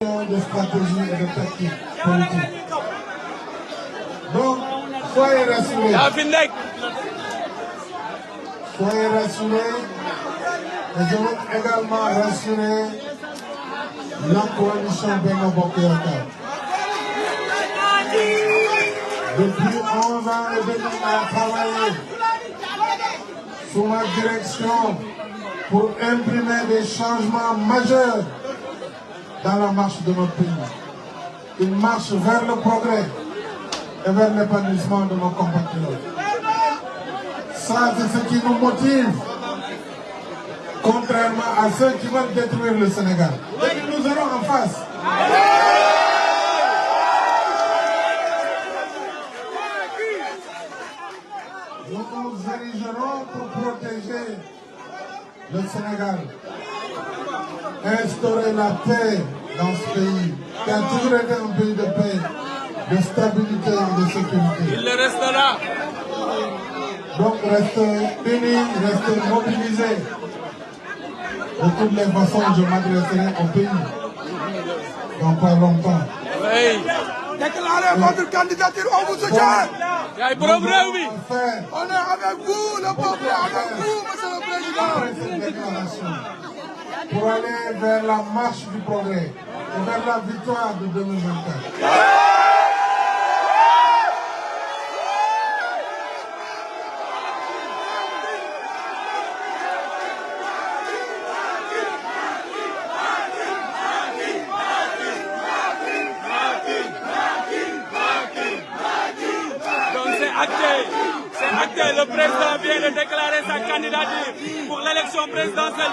de stratégie et de tactique politique. Donc, soyez rassurés. Soyez rassurés. Et je veux également rassurer la coalition Benno Bokk Yakaar. Depuis 11 ans et demi, on a travaillé sous ma direction pour imprimer des changements majeurs dans la marche de notre pays. Une marche vers le progrès et vers l'épanouissement de nos compatriotes. Ça, c'est ce qui nous motive, contrairement à ceux qui veulent détruire le Sénégal. Et nous allons en face. Nous nous érigerons pour protéger le Sénégal, instaurer la paix dans ce pays, qui a toujours été un pays de paix, de stabilité et de sécurité. Il le restera. Donc restez unis, restez mobilisés. De toutes les façons, je m'adresserai au pays dans pas longtemps. Oui. Déclarez votre candidature, on vous soutient. On est avec vous, le peuple est avec vous, monsieur le président. après cette déclaration, pour aller vers la marche du progrès et vers la victoire de 2024. C'est acté. Le président vient de déclarer sa candidature pour l'élection présidentielle.